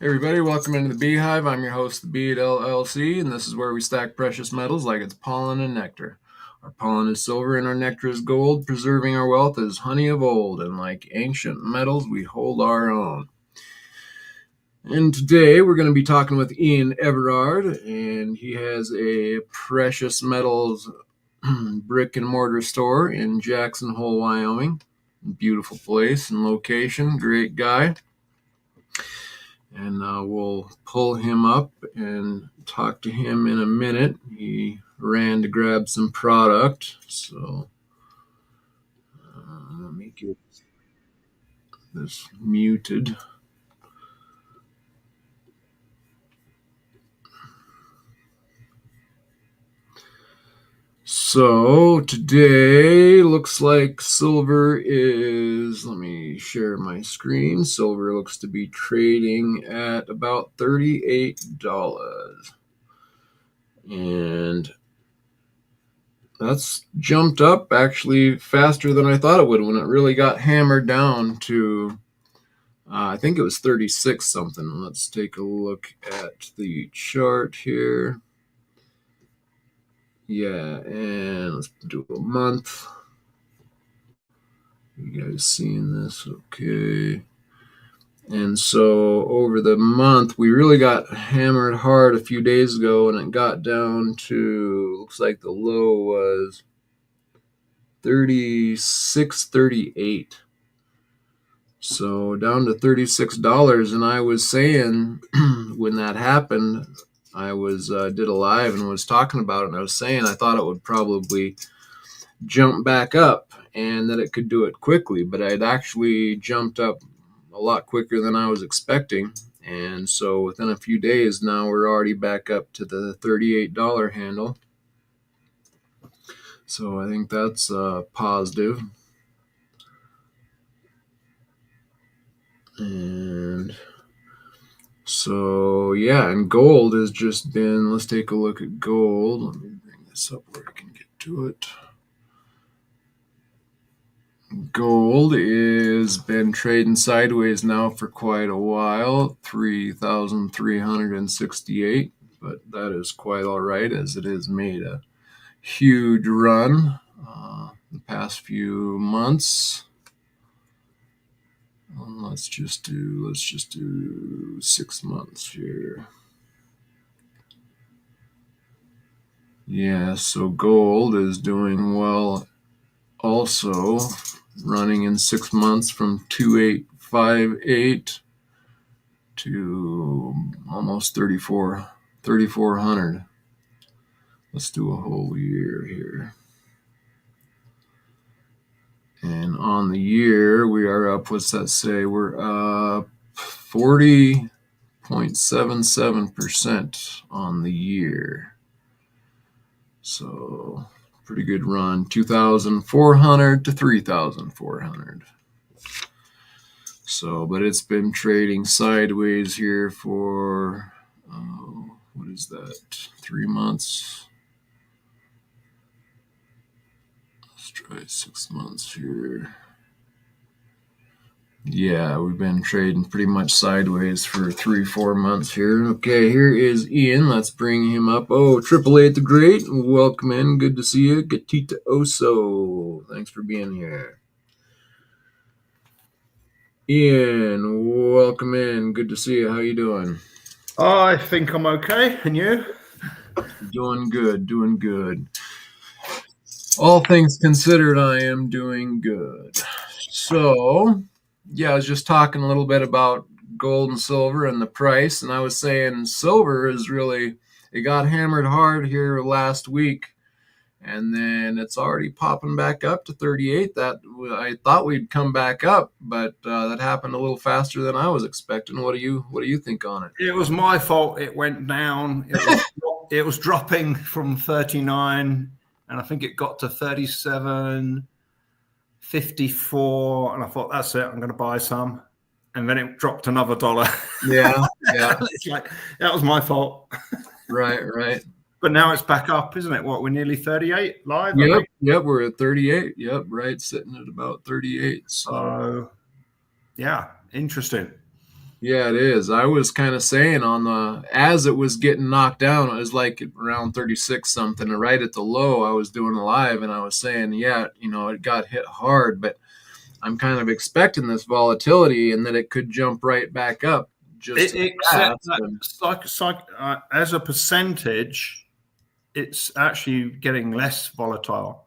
Hey everybody, welcome into the Beehive. I'm your host, TheBee at LLC, and this is where we stack precious metals like it's pollen and nectar. Our pollen is silver and our nectar is gold, preserving our wealth as honey of old, and like ancient metals, we hold our own. And today we're going to be talking with Ian Everard, and he has a precious metals brick and mortar store in Jackson Hole, Wyoming. Beautiful place and location, great guy. And we'll pull him up and talk to him in a minute. He ran to grab some product, so let me get this muted. So today looks like silver is, let me share my screen. Silver looks to be trading at about $38. And that's jumped up actually faster than I thought it would when it really got hammered down to, I think it was 36 something. Let's take a look at the chart here. Yeah, and let's do a month. You guys seeing this? Okay. And so over the month, we really got hammered hard a few days ago, and it got down to, looks like the low was 36.38. So down to $36, and I was saying when that happened, I was did a live and was talking about it, and I was saying I thought it would probably jump back up and that it could do it quickly, but it actually jumped up a lot quicker than I was expecting. And so within a few days now, we're already back up to the $38 handle. So I think that's positive. And so, yeah, and gold has just been, let's take a look at gold. Let me bring this up where I can get to it. Gold has been trading sideways now for quite a while, 3,368, but that is quite all right as it has made a huge run the past few months. Let's just do 6 months here. Yeah, so gold is doing well also, running in 6 months from 2858 to almost 3,400. Let's do a whole year here. And on the year, we are up, what's that say? We're up 40.77% on the year. So pretty good run, 2,400 to 3,400. So, but it's been trading sideways here for, what is that, 3 months? Let's try 6 months here. Yeah, we've been trading pretty much sideways for 3-4 months here. Okay, here is Ian. Let's bring him up. Oh, Triple Eight the Great, welcome in. Good to see you. Gatita Oso, thanks for being here. Ian, welcome in. Good to see you. How you doing? I think I'm okay. And you? Doing good, doing good. All things considered, I am doing good. So, yeah, I was just talking a little bit about gold and silver and the price, and I was saying silver is really, it got hammered hard here last week, and then it's already popping back up to 38. That I thought we'd come back up, but that happened a little faster than I was expecting. What do you think on it? It was my fault. It went down. It was dropping from 39, and I think it got to 37.54, and I thought, that's it. I'm going to buy some, and then it dropped another $1. Yeah, yeah. It's like that was my fault. Right, right. But now it's back up, isn't it? What, we're nearly 38 live? Yep, we're at 38. Yep, right, sitting at about 38. So, yeah, interesting. Yeah, it is. I was kind of saying on the as it was getting knocked down, it was like around 36 something, and right at the low, I was doing a live, and I was saying, yeah, it got hit hard, but I'm kind of expecting this volatility and that it could jump right back up just as Except fast. that And as a percentage, it's actually getting less volatile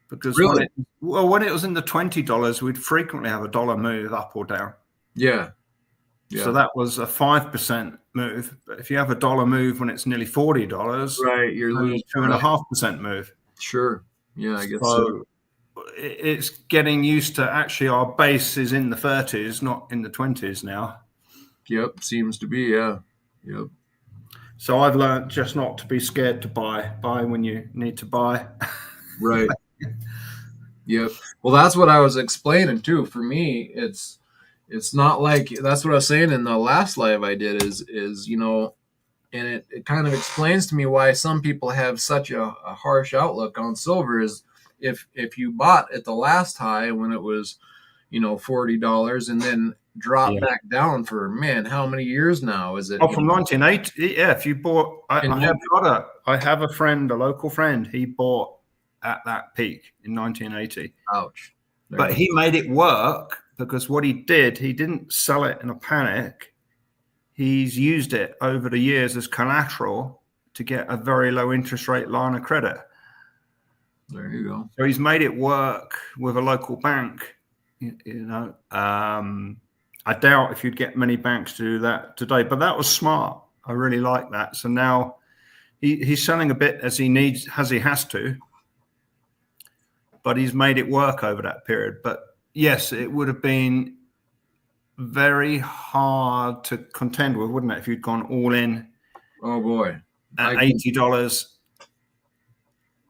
because really, when it was in the $20, we'd frequently have a dollar move up or down. yeah, So yeah, that was a 5% move. But if you have a dollar move when it's nearly $40, right. You're it's only a losing, two and a right? half percent move. Sure. Yeah, I guess so. So it's getting used to actually our base is in the 30s, not in the 20s now. Yep, seems to be. Yeah, yep, So I've learned just not to be scared to buy. Buy when you need to buy. right. Yep. Well, that's what I was explaining too. For me, it's not like that's what I was saying in the last live I did is and it kind of explains to me why some people have such a harsh outlook on silver is if you bought at the last high when it was $40 and then dropped Yeah. back down for man how many years now is it Oh, from 1980. Yeah, if you bought, and I have a friend, a local friend. He bought at that peak in 1980, ouch there but you he made it work because what he did, he didn't sell it in a panic. He's used it over the years as collateral to get a very low interest rate line of credit. there you go So he's made it work with a local bank. I doubt if you'd get many banks to do that today, but that was smart. I really like that. So now he's selling a bit as he needs, as he has to, but he's made it work over that period. But yes, it would have been very hard to contend with, wouldn't it, if you'd gone all in oh boy at $80.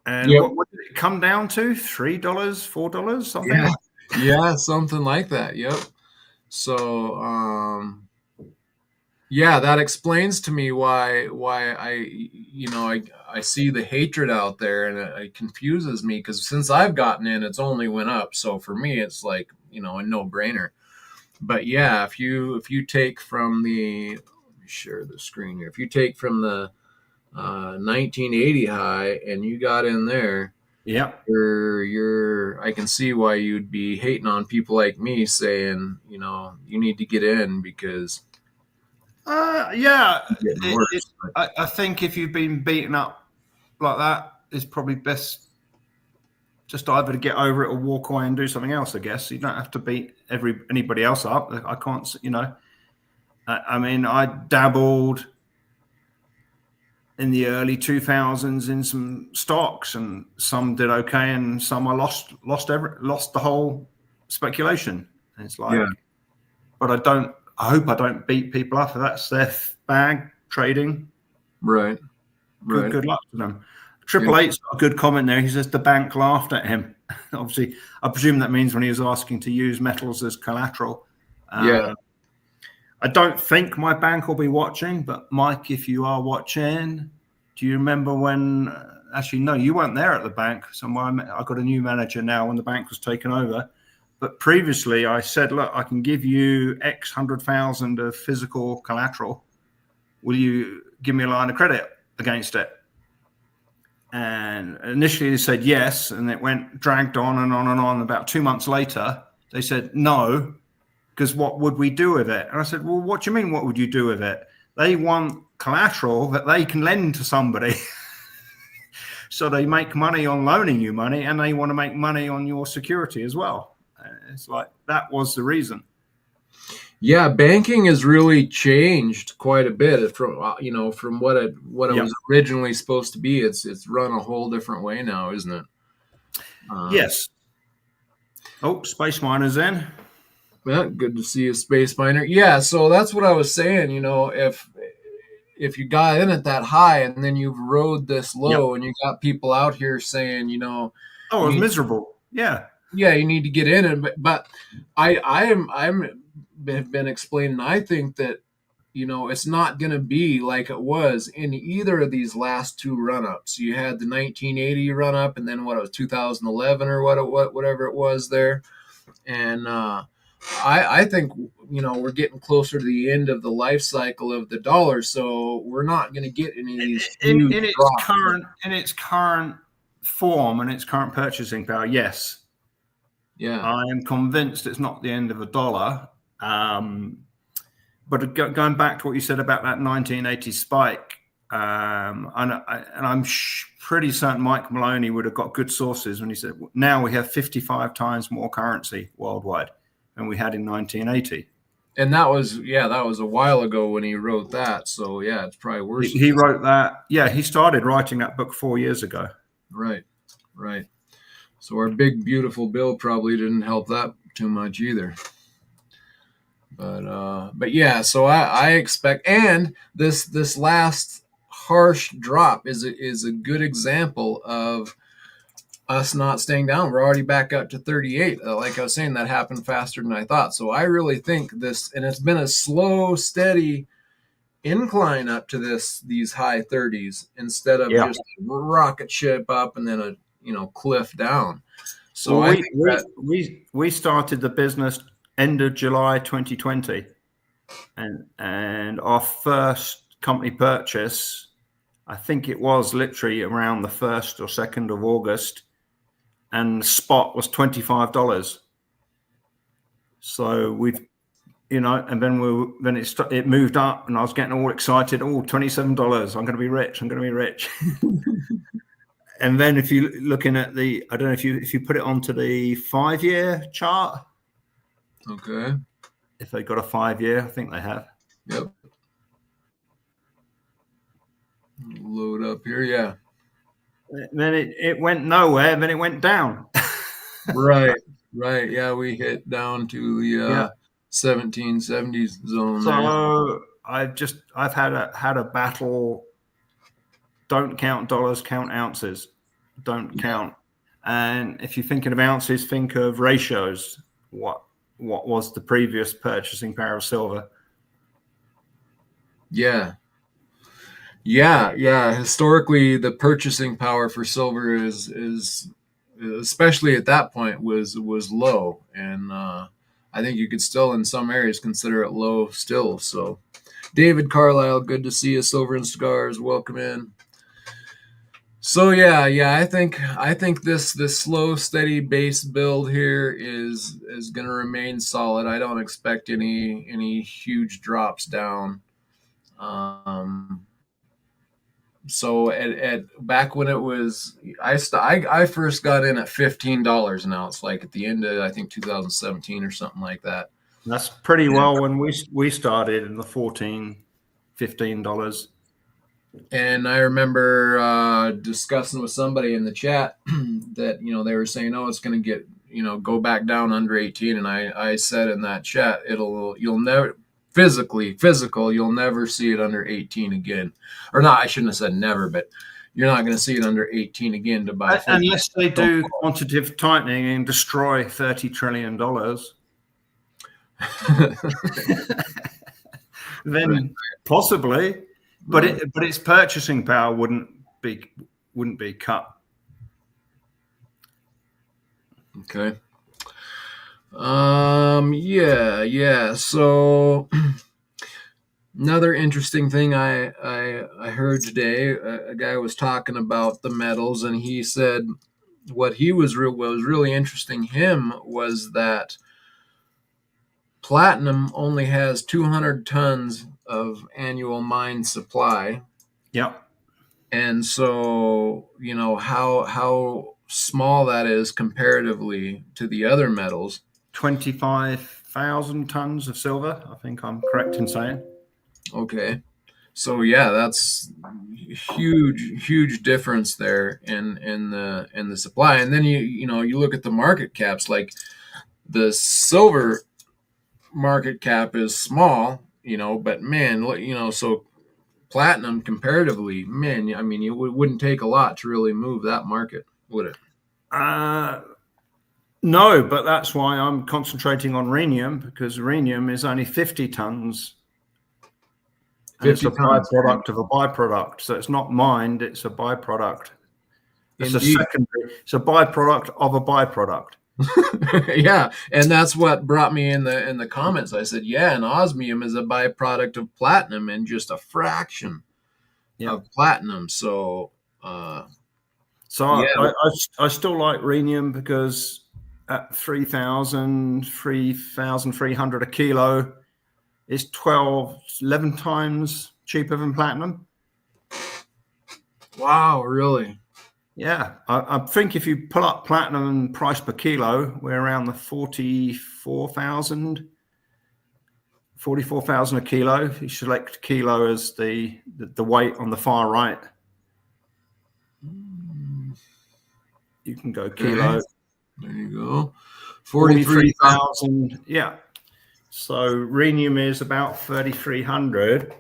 And yep what did it come down to? $3, $4, something yeah like yeah something like that yep so yeah, that explains to me why I see the hatred out there, and it confuses me because since I've gotten in, it's only went up. So for me, it's like a no brainer. But yeah, if you take from the let me share the screen here. If you take from the 1980 high and you got in there, Yeah. you're I can see why you'd be hating on people like me saying you need to get in because Yeah. it's getting worse. I think if you've been beaten up like that, it's probably best just either to get over it or walk away and do something else. I guess you don't have to beat anybody else up. I can't, I mean, I dabbled in the early 2000s in some stocks, and some did okay, and some I lost the whole speculation. And it's like, Yeah. but I hope I don't beat people up if that's their bag trading. Right. Right. Good luck to them. Yeah. Triple Eight's got a good comment there. He says the bank laughed at him. Obviously, I presume that means when he was asking to use metals as collateral. Yeah. I don't think my bank will be watching, but Mike, if you are watching, do you remember when? Actually, no, you weren't there at the bank. So I got a new manager now when the bank was taken over. But previously, I said, look, I can give you X 100,000 of physical collateral. Will you give me a line of credit against it? And initially they said yes, and it dragged on and on and on. About 2 months later, they said no, because what would we do with it? And I said, well, what do you mean, what would you do with it? They want collateral that they can lend to somebody. So they make money on loaning you money, and they want to make money on your security as well. It's like that was the reason. Yeah, banking has really changed quite a bit from from what it Yep. was originally supposed to be. It's run a whole different way now, isn't it? Yes. Oh, Space Miner's in. Yeah, good to see you, Space Miner. Yeah, so that's what I was saying. If you got in at that high and then you've rode this Yep. low, and you got people out here saying, Oh, it was you miserable. Yeah. yeah, you need to get in, and but I'm have been explaining. I think that it's not going to be like it was in either of these last two run ups. You had the 1980 run up, and then what it was 2011 or whatever it was there, and I think we're getting closer to the end of the life cycle of the dollar, so we're not going to get any of these huge In its drops. current form and its current purchasing power, yes. Yeah. I am convinced it's not the end of the dollar. But going back to what you said about that 1980 spike, and I'm pretty certain Mike Maloney would have got good sources when he said, now we have 55 times more currency worldwide than we had in 1980. And that was a while ago when he wrote that. So yeah, it's probably worse. He wrote that. Yeah, he started writing that book 4 years ago. Right. So our big beautiful bill probably didn't help that too much either. But yeah, so I expect, and this last harsh drop is a good example of us not staying down. We're already back up to 38. Like I was saying, that happened faster than I thought. So I really think this, and it's been a slow, steady incline up to these high 30s instead of just a rocket ship up and then a cliff down. So well, I think that we started the business end of July 2020, and our first company purchase, I think it was literally around the 1st or 2nd of August, and the spot was $25. So we've, and then it moved up, and I was getting all excited. Oh, $27! I'm going to be rich. I'm going to be rich. And then if you looking at I don't know if you put it onto the 5-year chart. Okay. If they got a 5-year, I think they have. Yep. Load up here, yeah. Then it went nowhere, then it went down. Right. Yeah, we hit down to the 1770s zone. So there. I've had a battle. Don't count dollars, count ounces. Don't count. And if you're thinking of ounces, think of ratios. What was the previous purchasing power of silver? Yeah. Historically, the purchasing power for silver is especially at that point was low, and I think you could still in some areas consider it low still. So, David Carlisle, good to see you. Silver and Cigars, welcome in. So I think this slow, steady base build here is going to remain solid. I don't expect any huge drops down. So at back when it was, I first got in at $15 an ounce, like at the end of I think 2017 or something like that. That's pretty well when we started in the $14-15. And I remember discussing with somebody in the chat that they were saying, oh, it's going to get go back down under 18, and I said in that chat, you'll never you'll never see it under 18 again. Or not, I shouldn't have said never, but you're not going to see it under 18 again to buy unless they do quantitative tightening and destroy $30 trillion. Then possibly, but its purchasing power wouldn't be cut. Okay. So another interesting thing I heard today, a guy was talking about the metals, and he said what he was really interesting him was that platinum only has 200 tons of annual mine supply. Yep. And so, how small that is comparatively to the other metals. 25,000 tons of silver, I think I'm correct in saying. Okay. So that's huge difference there in the supply. And then you look at the market caps, like the silver market cap is small, but man, so platinum comparatively, man, I mean, it wouldn't take a lot to really move that market, would it? No, but that's why I'm concentrating on rhenium, because rhenium is only 50 tons. And it's a byproduct of a byproduct. So it's not mined, it's a byproduct. It's a secondary, it's a byproduct of a byproduct. Yeah, and that's what brought me in the comments. I said, yeah, and osmium is a byproduct of platinum and just a fraction Yeah. of platinum. So, uh, So yeah, I still like rhenium because at 3,300 a kilo, it's 12, 11 times cheaper than platinum. wow, really? Yeah, I think if you pull up platinum price per kilo, we're around the 44,000 a kilo. If you select kilo as the weight on the far right, you can go Okay, kilo. there you go. 43,000. 43,000. Yeah. So rhenium is about 3,300.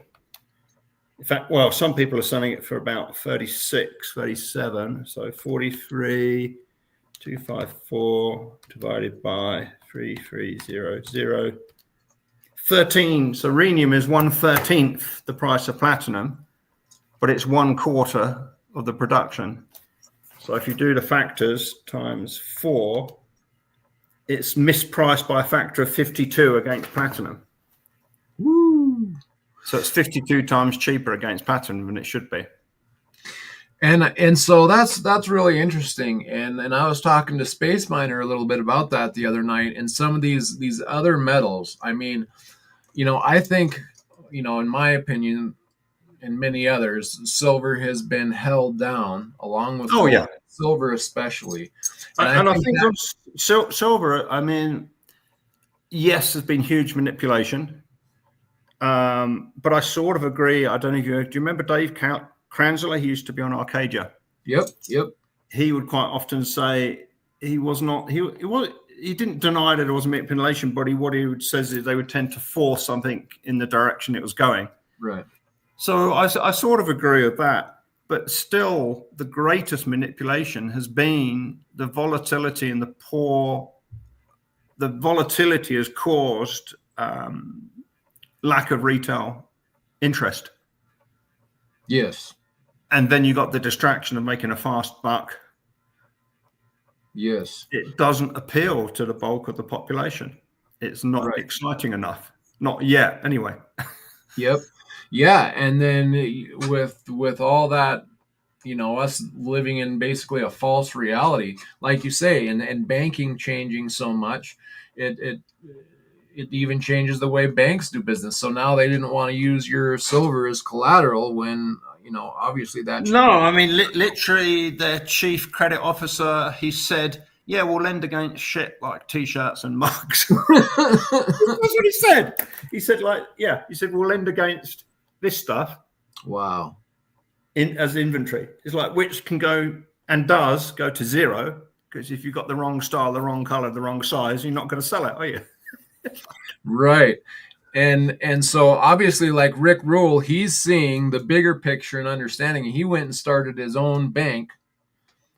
In fact, well, some people are selling it for about 36, 37. So 43,254 divided by 3,300. 13. So rhenium is 1/13 the price of platinum, but it's 1/4 of the production. So if you do the factors times 4, it's mispriced by a factor of 52 against platinum. Woo. So it's 52 times cheaper against platinum than it should be. And so that's really interesting. And I was talking to Space Miner a little bit about that the other night. And some of these other metals. I mean, I think, in my opinion, and many others, silver has been held down along with Oh, gold, yeah. silver especially. And I And I think think that, silver, I mean, yes, there's been huge manipulation. But I sort of agree. I don't know if do you remember Dave Cranzler? He used to be on Arcadia. yep, yep, He would quite often say he was not, he didn't deny that it was manipulation, but what he would says is they would tend to force something in the direction it was going. right. So I sort of agree with that. But still, the greatest manipulation has been the volatility and the volatility has caused lack of retail interest. Yes, And then you got the distraction of making a fast buck. yes, It doesn't appeal to the bulk of the population. It's not right. exciting enough. Not yet, anyway. Yep. Yeah, and then with all that, us living in basically a false reality, like you say, and banking changing so much, it it it even changes the way banks do business. So now they didn't want to use your silver as collateral when, obviously that should No, be. I mean, literally, their chief credit officer, he said, yeah, we'll lend against shit like T-shirts and mugs. That's what he said. He said, we'll lend against this stuff Wow. as inventory. It's like, which can go and does go to zero, because if you've got the wrong style, the wrong color, the wrong size, you're not going to sell it, are you? Right. And so obviously, like Rick Rule, he's seeing the bigger picture and understanding. He went and started his own bank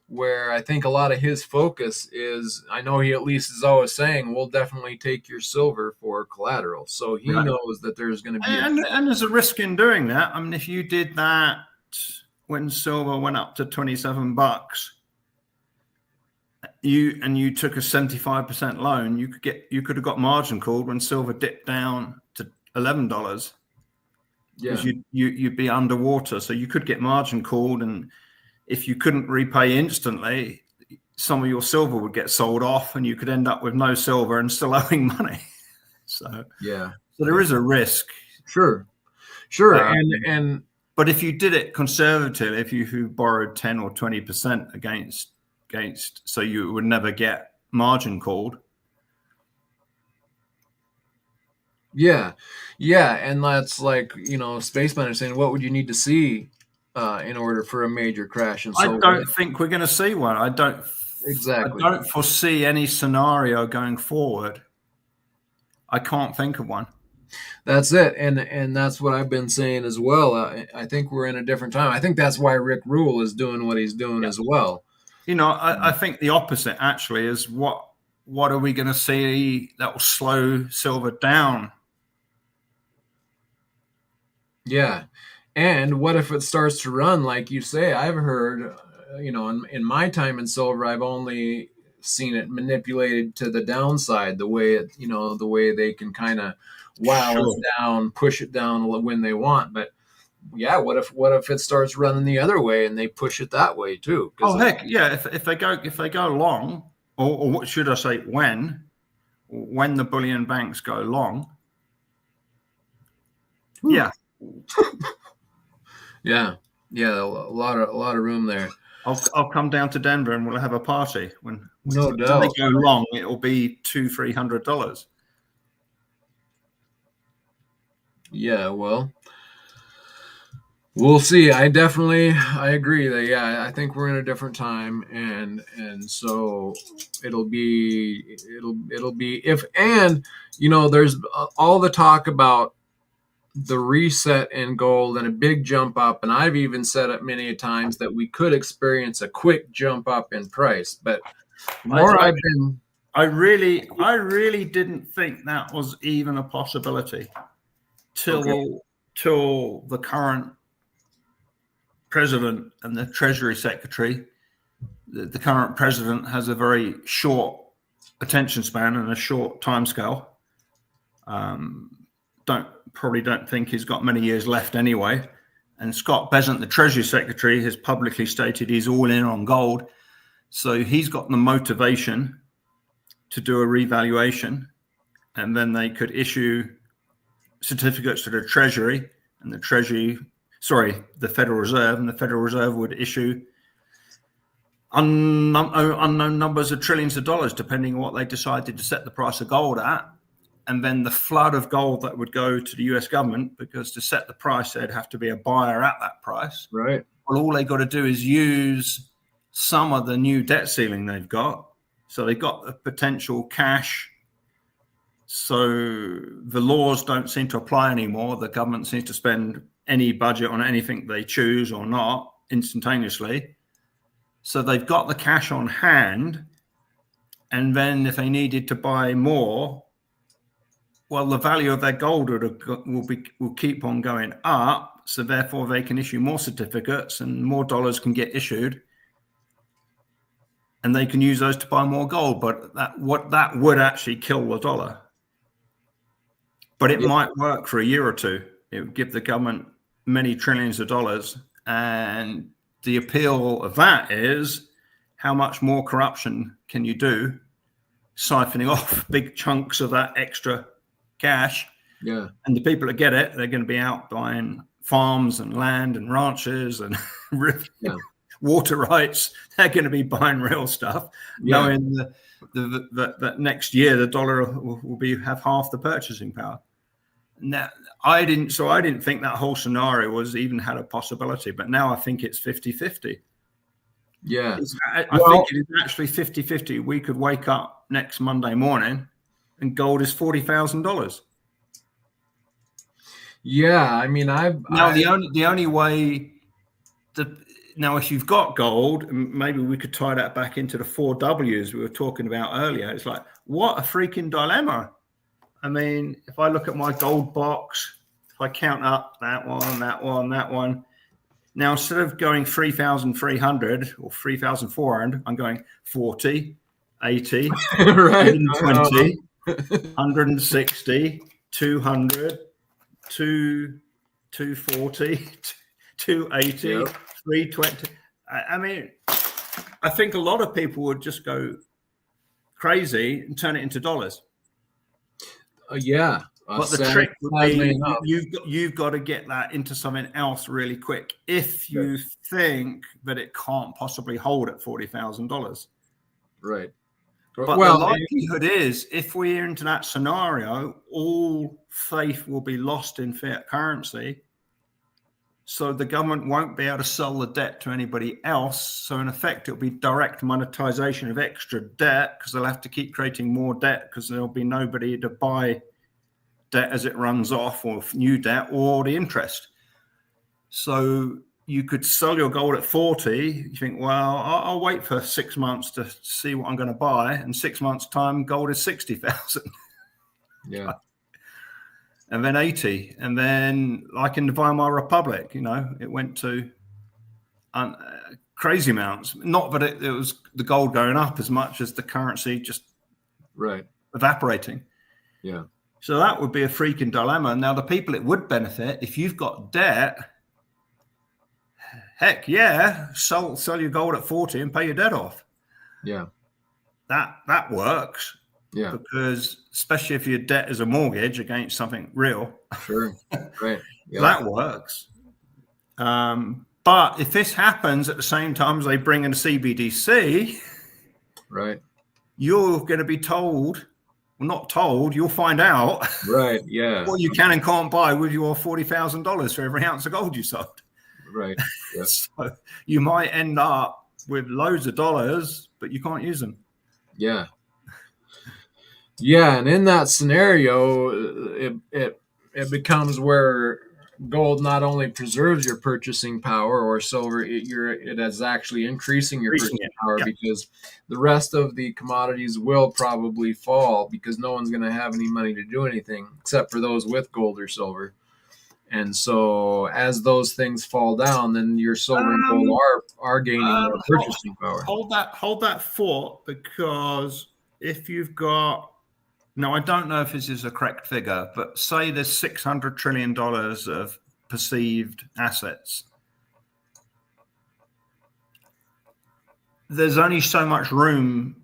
where I think a lot of his focus is, I know he at least is always saying, we'll definitely take your silver for collateral. So he Right. knows that there's going to be a. And there's a risk in doing that. I mean, if you did that when silver went up to $27, you took a 75% loan, you could have got margin called when silver dipped down to $11 Yeah. because you'd be underwater. So you could get margin called, and if you couldn't repay instantly, some of your silver would get sold off, and you could end up with no silver and still owing money. So Yeah. there is a risk. Sure. Sure. Um, And but if you did it conservatively, if you borrowed 10 or 20% against, so you would never get margin called. yeah. Yeah. And that's like, Spaceman is saying, what would you need to see in order for a major crash? And I so, don't think we're going to see one. I exactly. don't foresee any scenario going forward. I can't think of one. That's it, and that's what I've been saying as well. I think we're in a different time. I think that's why Rick Rule is doing what he's doing Yeah. as well. I think the opposite actually is what are we going to see that will slow silver down? Yeah, and what if it starts to run like you say? I've heard, in my time in silver, I've only seen it manipulated to the downside, the way the way they can kind of wow us Sure. down, push it down when they want. But yeah, what if it starts running the other way and they push it that way too? Oh heck, yeah. If they go long, or what should I say, when the bullion banks go long, yeah, yeah, yeah, a lot of room there. I'll come down to Denver and we'll have a party. When No they doubt. go long, it'll be $200-300. Yeah, well, we'll see. I agree that yeah, I think we're in a different time, and so it'll be if and there's all the talk about the reset in gold and a big jump up, and I've even said it many times that we could experience a quick jump up in price. But the more I, I've been I really didn't think that was even a possibility okay, till the current president and the Treasury Secretary. The current president has a very short attention span and a short timescale. Probably don't think he's got many years left anyway. And Scott Bessent, the Treasury Secretary, has publicly stated he's all in on gold. So he's got the motivation to do a revaluation, and then they could issue certificates to the Treasury and the Federal Reserve, and the Federal Reserve would issue unknown numbers of trillions of dollars, depending on what they decided to set the price of gold at. And then the flood of gold that would go to the US government, because to set the price, there'd have to be a buyer at that price. right. Well, all they got to do is use some of the new debt ceiling they've got. So they've got the potential cash. So the laws don't seem to apply anymore. The government seems to spend any budget on anything they choose or not instantaneously. So they've got the cash on hand. And then if they needed to buy more, well, the value of their gold will keep on going up. So therefore they can issue more certificates and more dollars can get issued. And they can use those to buy more gold. But that would actually kill the dollar. But it might work for a year or two. It would give the government many trillions of dollars. And the appeal of that is, how much more corruption can you do, siphoning off big chunks of that extra cash? Yeah. And the people that get it, they're going to be out buying farms and land and ranches and water rights. They're going to be buying real stuff, knowing that next year the dollar will have half the purchasing power. Now, I didn't think that whole scenario was even had a possibility, but now I think it's 50-50. Yeah. I think it is actually 50-50. We could wake up next Monday morning and gold is $40,000. Yeah, I mean, the only way now, if you've got gold, maybe we could tie that back into the 4Ws we were talking about earlier. It's like, what a freaking dilemma. I mean, if I look at my gold box, if I count up that one, now instead of going 3,300 or 3,400, I'm going 40, 80, right. 120, 160, 200, 240, 280, 320. I mean, I think a lot of people would just go crazy and turn it into dollars. Yeah. But the trick would be you've got to get that into something else really quick if you think that it can't possibly hold at $40,000. Right. But the likelihood is, if we're into that scenario, all faith will be lost in fiat currency. So the government won't be able to sell the debt to anybody else. So in effect, it'll be direct monetization of extra debt, because they'll have to keep creating more debt because there'll be nobody to buy debt as it runs off, or new debt, or the interest. So you could sell your gold at 40. You think, well, I'll wait for 6 months to see what I'm going to buy. And 6 months' time, gold is 60,000. Yeah. And then 80. And then, like in the Weimar Republic, it went to crazy amounts. Not that it was the gold going up as much as the currency just evaporating. Yeah. So that would be a freaking dilemma. Now, the people it would benefit, if you've got debt, heck yeah, sell your gold at 40 and pay your debt off. Yeah. That works. Yeah. Because especially if your debt is a mortgage against something real. Sure. Right. Yeah. That works. But if this happens at the same time as they bring in a CBDC, right, you're going to be told, well, not told, you'll find out, right, yeah, what you can and can't buy with your $40,000 for every ounce of gold you sold. Right. Yeah. So you might end up with loads of dollars, but you can't use them. Yeah. Yeah, and in that scenario, it becomes where gold not only preserves your purchasing power, or silver, it is actually increasing your purchasing power, because the rest of the commodities will probably fall, because no one's going to have any money to do anything except for those with gold or silver. And so as those things fall down, then your silver and gold are gaining more purchasing power. Hold that thought, because if you've got, now, I don't know if this is a correct figure, but say there's $600 trillion of perceived assets. There's only so much room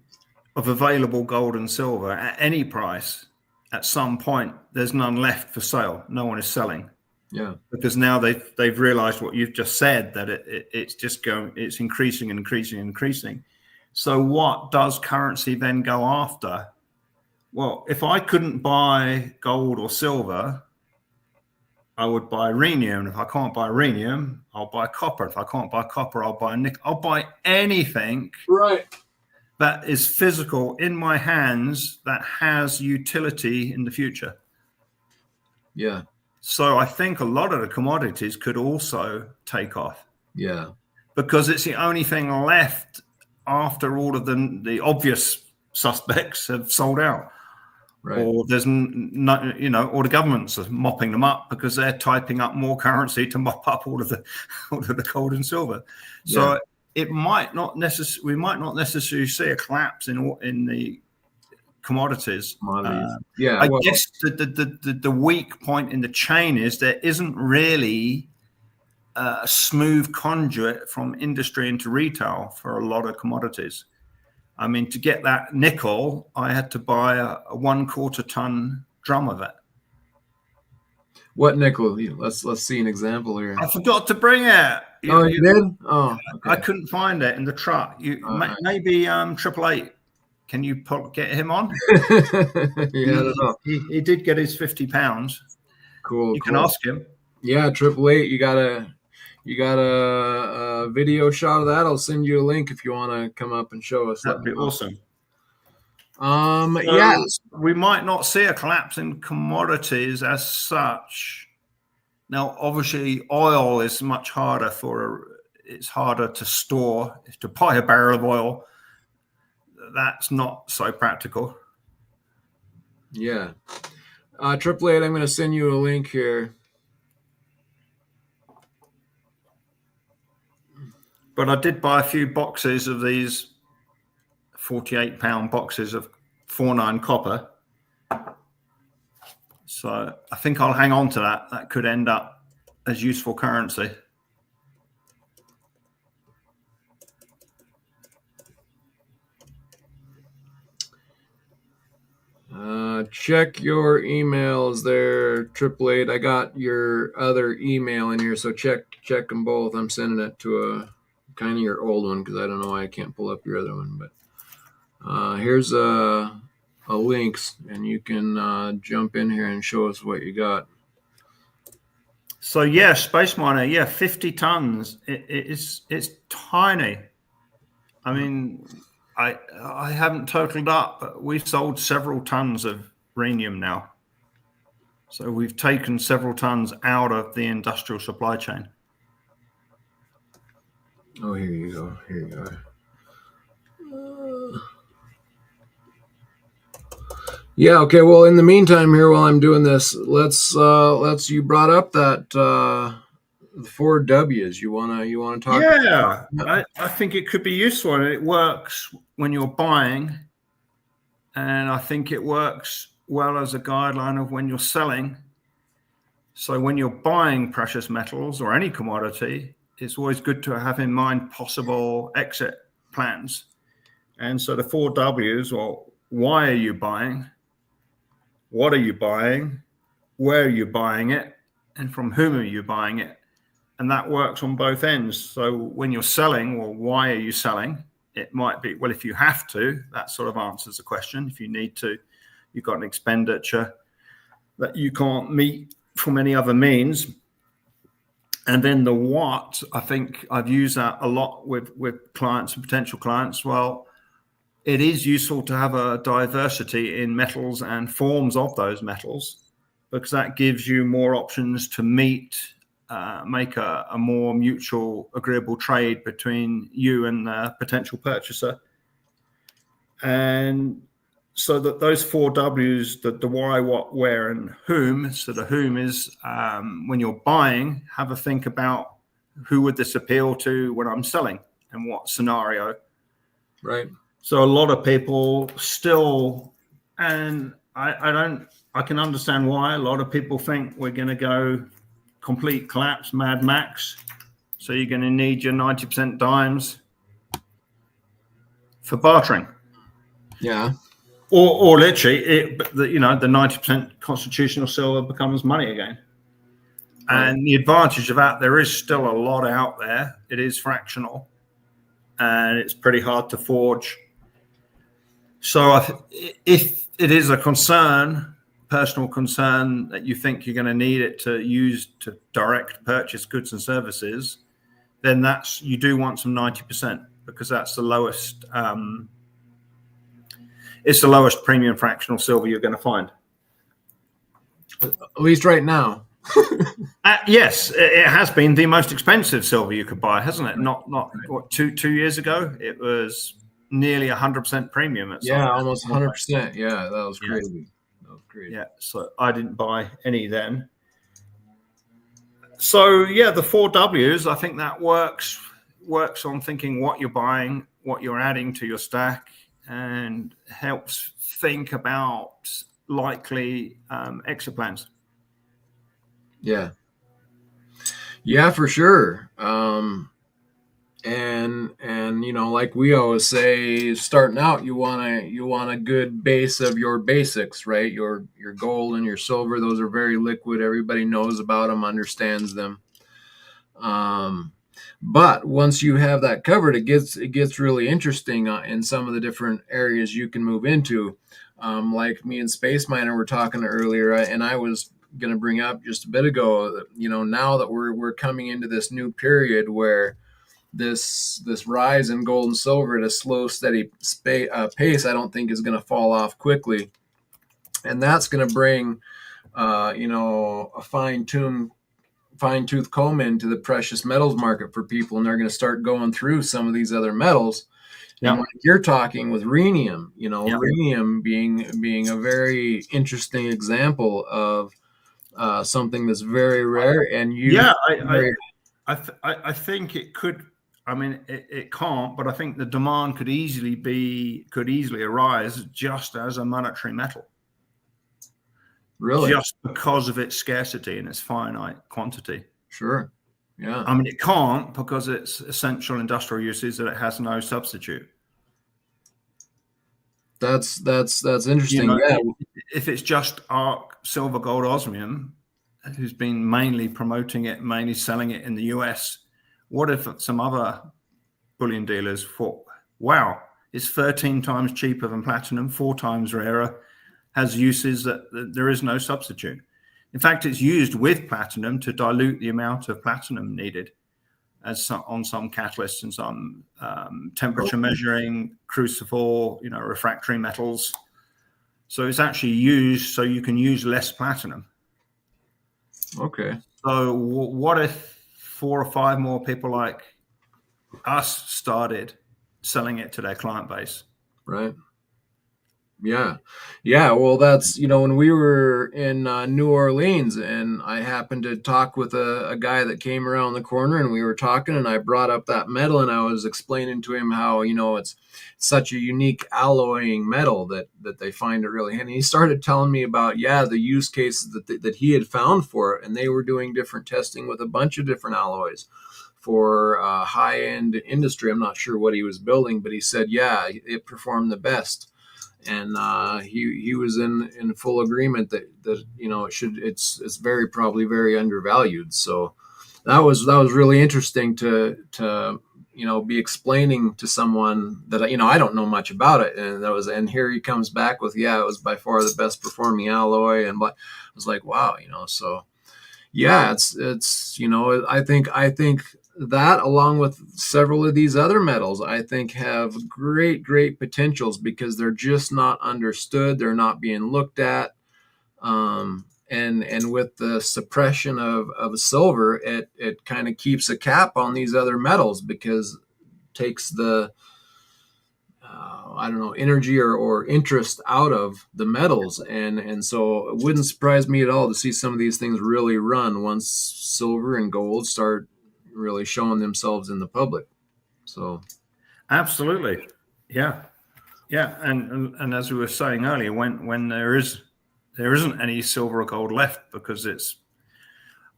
of available gold and silver at any price. At some point, there's none left for sale. No one is selling. Yeah. Because now they've realized what you've just said, that it's increasing and increasing and increasing. So what does currency then go after? Well, if I couldn't buy gold or silver, I would buy rhenium. If I can't buy rhenium, I'll buy copper. If I can't buy copper, I'll buy nickel. I'll buy anything that is physical in my hands that has utility in the future. Yeah. So I think a lot of the commodities could also take off. Yeah. Because it's the only thing left after all of the obvious suspects have sold out. Right. Or there's no, or the governments are mopping them up because they're typing up more currency to mop up all of the gold and silver. So it might not we might not necessarily see a collapse in the commodities. I guess the weak point in the chain is there isn't really a smooth conduit from industry into retail for a lot of commodities. I mean, to get that nickel, I had to buy a 1/4 ton drum of it. What nickel? Let's see an example here. I forgot to bring it. You did? Oh, okay. I couldn't find it in the truck. Maybe 888. Can you get him on? He did get his £50. Cool. You can ask him. Yeah, 888. You got a video shot of that? I'll send you a link if you want to come up and show us. That'd be awesome. We might not see a collapse in commodities as such. Now, obviously, oil is much harder it's harder to store. To buy a barrel of oil, that's not so practical. Yeah. 888, I'm going to send you a link here. But I did buy a few boxes of these 48-pound boxes of 49 copper. So I think I'll hang on to that. That could end up as useful currency. Check your emails there, 888. I got your other email in here, so check them both. I'm sending it to kind of your old one, because I don't know why I can't pull up your other one. But here's a links, and you can jump in here and show us what you got. So Space Miner, 50 tons. It's tiny. I mean, I haven't totaled up, but we've sold several tons of rhenium now. So we've taken several tons out of the industrial supply chain. Oh, here you go. Here you are. Okay. Well, in the meantime here, while I'm doing this, let's you brought up that the four W's. You wanna talk Yeah, about I think it could be useful, and it works when you're buying, and I think it works well as a guideline of when you're selling. So when you're buying precious metals or any commodity, it's always good to have in mind possible exit plans. And so the four W's, well, why are you buying? What are you buying? Where are you buying it? And from whom are you buying it? And that works on both ends. So when you're selling, well, why are you selling? It might be, well, if you have to, that sort of answers the question. If you need to, you've got an expenditure that you can't meet from any other means. And then the what, I think I've used that a lot with clients and potential clients. Well, it is useful to have a diversity in metals and forms of those metals, because that gives you more options to meet, make a more mutual agreeable trade between you and the potential purchaser. And so that those four W's, the why, what, where, and whom. So the whom is when you're buying, have a think about who would this appeal to when I'm selling and what scenario. right? So a lot of people still, and I can understand why a lot of people think we're going to go complete collapse, Mad Max. So you're going to need your 90% dimes for bartering. Yeah. Or literally, the 90% constitutional silver becomes money again. Right. And the advantage of that, there is still a lot out there. It is fractional, and it's pretty hard to forge. So if it is a concern, personal concern, that you think you're going to need it to use to direct purchase goods and services, then you do want some 90%, because that's the lowest. It's the lowest premium fractional silver you're going to find. At least right now. Yes, it has been the most expensive silver you could buy, hasn't it? Not what, two years ago, it was nearly 100% premium at some. Almost 100%. Yeah, that was crazy. That was crazy. Yeah, so I didn't buy any then. So yeah, the four W's, I think that works on thinking what you're buying, what you're adding to your stack, and helps think about likely exit plans. Yeah. Yeah, for sure. And like we always say, starting out, you want a good base of your basics, right? Your gold and your silver, those are very liquid. Everybody knows about them, understands them. But once you have that covered, it gets really interesting in some of the different areas you can move into. Like me and Space Miner were talking earlier, and I was going to bring up just a bit ago. Now that we're coming into this new period where this rise in gold and silver at a slow, steady pace, I don't think is going to fall off quickly, and that's going to bring a fine-tooth comb into the precious metals market for people, and they're going to start going through some of these other metals. And like you're talking with rhenium, rhenium being a very interesting example of something that's very rare, and I think it could. I mean, it can't, but I think the demand could easily arise just as a monetary metal. Really? Just because of its scarcity and its finite quantity. Sure. Yeah. I mean, it can't because its essential industrial use is that it has no substitute. That's interesting. Yeah. If it's just ARK, silver, gold, osmium, who's been mainly promoting it, mainly selling it in the US, what if some other bullion dealers thought, wow, it's 13 times cheaper than platinum, 4 times rarer, has uses that there is no substitute. In fact, it's used with platinum to dilute the amount of platinum needed on some catalysts and some temperature measuring, crucible, refractory metals. So it's actually used so you can use less platinum. Okay. So what if 4 or 5 more people like us started selling it to their client base? Right. Yeah. Yeah. Well, that's, when we were in New Orleans and I happened to talk with a guy that came around the corner and we were talking and I brought up that metal and I was explaining to him how, it's such a unique alloying metal that they find it really handy. He started telling me about, the use cases that he had found for it. And they were doing different testing with a bunch of different alloys for high end industry. I'm not sure what he was building, but he said, it performed the best, and he was in full agreement that it's very probably very undervalued. So that was really interesting to be explaining to someone that I don't know much about it, and here he comes back with it was by far the best performing alloy, and I was like, wow. So it's I think that, along with several of these other metals, I think have great potentials because they're just not understood. They're not being looked at. And with the suppression of silver, it kind of keeps a cap on these other metals because it takes the I don't know, energy or interest out of the metals, and so it wouldn't surprise me at all to see some of these things really run once silver and gold start really showing themselves in the public. So Absolutely, yeah, and as we were saying earlier, when there isn't any silver or gold left because it's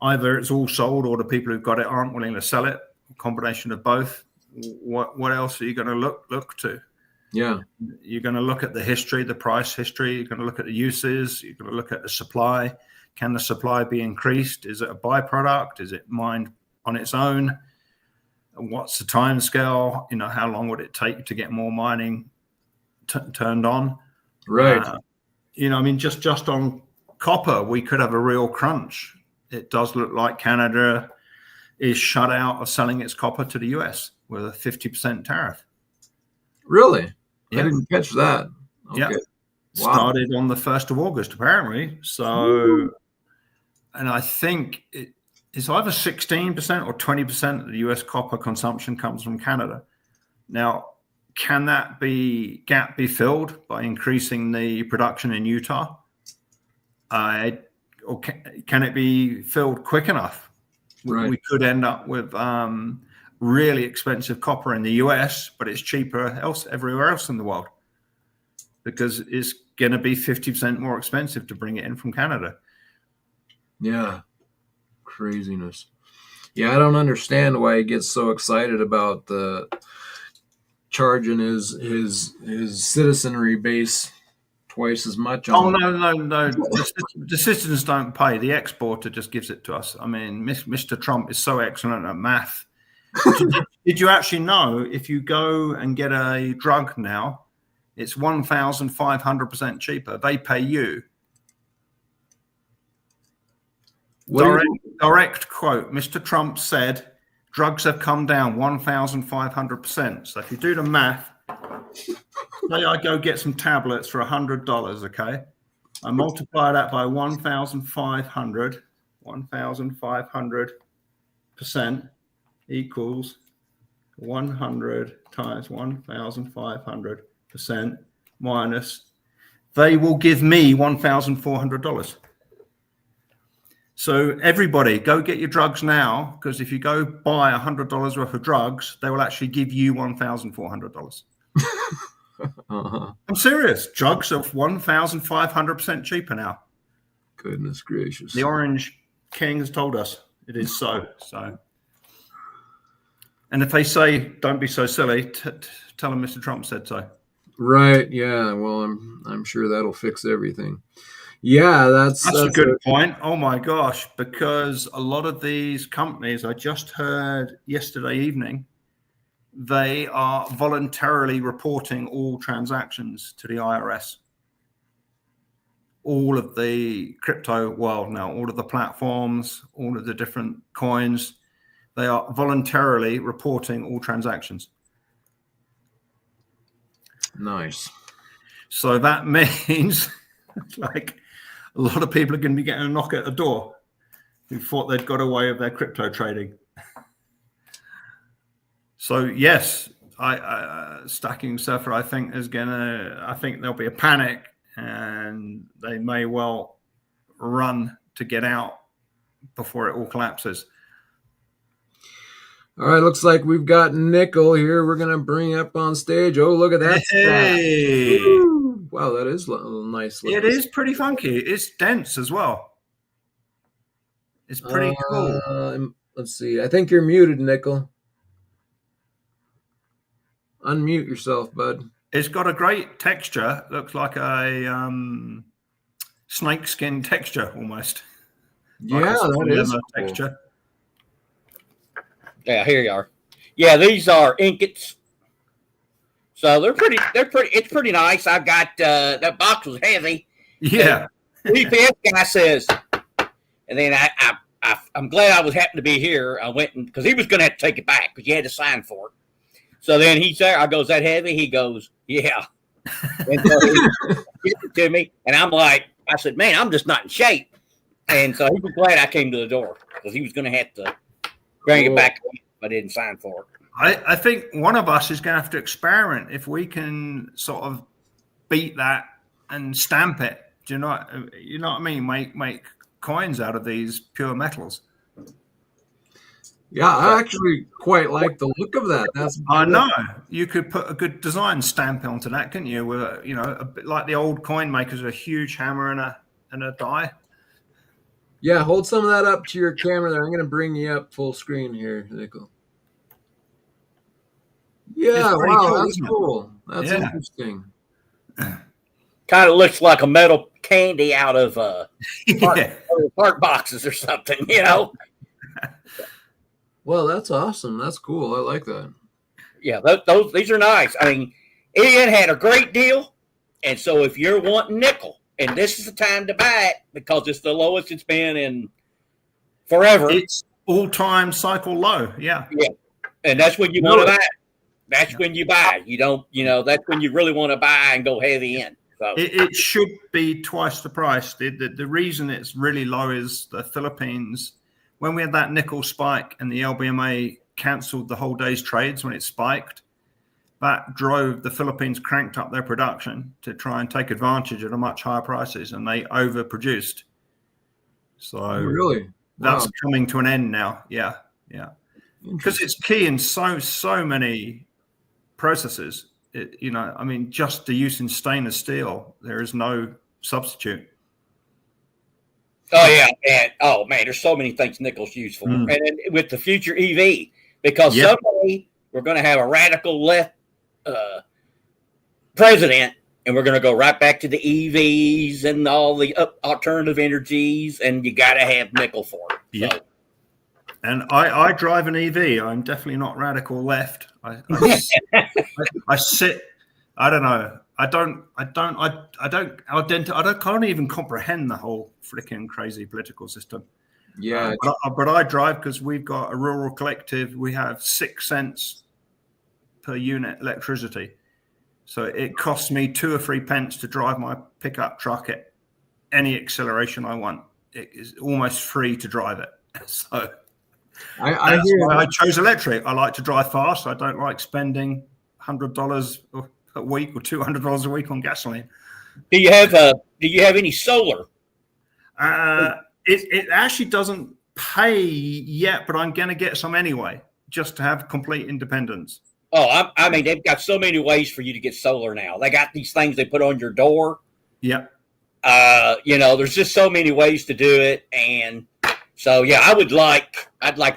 either it's all sold or the people who've got it aren't willing to sell it, a combination of both. What else are you going to look to? Yeah. You're going to look at the history, the price history. You're going to look at the uses. You're going to look at the supply. Can the supply be increased? Is it a byproduct? Is it mined on its own? What's the time scale? How long would it take to get more mining turned on? Right. Just on copper, we could have a real crunch. It does look like Canada is shut out of selling its copper to the US with a 50% tariff. Really? Yeah. I didn't catch that. Okay. Yeah. Wow. Started on the 1st of August, apparently. So, Woo. And I think it's either 16% or 20% of the US copper consumption comes from Canada. Now, can that gap be filled by increasing the production in Utah? Or can it be filled quick enough? Right. We could end up with really expensive copper in the US, but it's cheaper everywhere else in the world because it's going to be 50% more expensive to bring it in from Canada. Yeah. Craziness. Yeah, I don't understand why he gets so excited about the charging his citizenry base twice as much on. No. The citizens don't pay. The exporter just gives it to us. I mean, Mr. Trump is so excellent at math. Did you actually know if you go and get a drug now, it's 1,500% cheaper? They pay you. Direct quote. Mr. Trump said drugs have come down 1,500%. So if you do the math, say I go get some tablets for $100, okay? I multiply that by 1,500. 1,500% equals 100 times 1,500% minus. They will give me $1,400. So everybody, go get your drugs now, because if you go buy $100 worth of drugs, they will actually give you $1,400. I'm serious. Drugs are 1,500% cheaper now. Goodness gracious. The Orange King has told us it is so. And if they say, don't be so silly, tell them Mr. Trump said so. Right. Yeah. Well, I'm sure that'll fix everything. Yeah, that's a good point. Oh my gosh, because a lot of these companies, I just heard yesterday evening, they are voluntarily reporting all transactions to the IRS. All of the crypto world now, all of the platforms, all of the different coins, they are voluntarily reporting all transactions. Nice. So that means like a lot of people are going to be getting a knock at the door who thought they'd got away with their crypto trading. So yes, Stacking Surfer, I think there'll be a panic, and they may well run to get out before it all collapses. All right, looks like we've got Nickel here. We're gonna bring up on stage. Oh, look at that! Hey. Wow, that is nice. It is pretty funky. It's dense as well. It's pretty cool. Let's see. I think you're muted, Nickel. Unmute yourself, bud. It's got a great texture. Looks like a snakeskin texture almost. Yeah, that is cool. texture. Yeah, here you are. Yeah, these are ingots. So they're pretty. It's pretty nice. I've got that box was heavy. Yeah. The UPS guy says, and then I'm glad I was happened to be here. I went because he was going to have to take it back because you had to sign for it. So then he said, "I goes that heavy." He goes, "Yeah." And so he gives it to me, and I'm like, I said, "Man, I'm just not in shape." And so he was glad I came to the door because he was going to have to bring it back if I didn't sign for it. I think one of us is going to have to experiment if we can sort of beat that and stamp it. Do you know what I mean? Make coins out of these pure metals. Yeah, I actually quite like the look of that. I know. You could put a good design stamp onto that, couldn't you? With a bit like the old coin makers, a huge hammer and a die. Yeah, hold some of that up to your camera there. I'm going to bring you up full screen here, Nickel. Yeah, wow, cool, that's cool. That's interesting. Kind of looks like a metal candy out of park boxes or something, you know? Well, that's awesome. That's cool. I like that. Yeah, these are nice. I mean, Ian had a great deal. And so if you're wanting nickel, and this is the time to buy it because it's the lowest it's been in forever. It's all-time cycle low. Yeah. Yeah. And that's when you want to buy it. That's when you buy. You don't, that's when you really want to buy and go heavy in. So it should be twice the price. The reason it's really low is the Philippines. When we had that nickel spike and the LBMA canceled the whole day's trades when it spiked, that drove the Philippines cranked up their production to try and take advantage of the much higher prices, and they overproduced. So really, that's coming to an end now. Yeah, yeah, because it's key in so many processes. Just the use in stainless steel, there is no substitute. Oh yeah, man, there's so many things nickel's used for, and then with the future EV, because someday we're going to have a radical left president, and we're going to go right back to the EVs and all the alternative energies, and you got to have nickel for it. Yeah. So. And I drive an EV. I'm definitely not radical left. I sit. I don't know. I can't even comprehend the whole freaking crazy political system. Yeah. But I drive because we've got a rural collective. We have 6 cents per unit electricity. So it costs me 2 or 3 pence to drive my pickup truck at any acceleration I want. It is almost free to drive it. So that's why I chose electric. I like to drive fast. I don't like spending $100 a week or $200 a week on gasoline. Do you have any solar? It actually doesn't pay yet, but I'm going to get some anyway, just to have complete independence. Oh, I mean, they've got so many ways for you to get solar now. They got these things they put on your door. Yeah. There's just so many ways to do it. And so, yeah, I'd like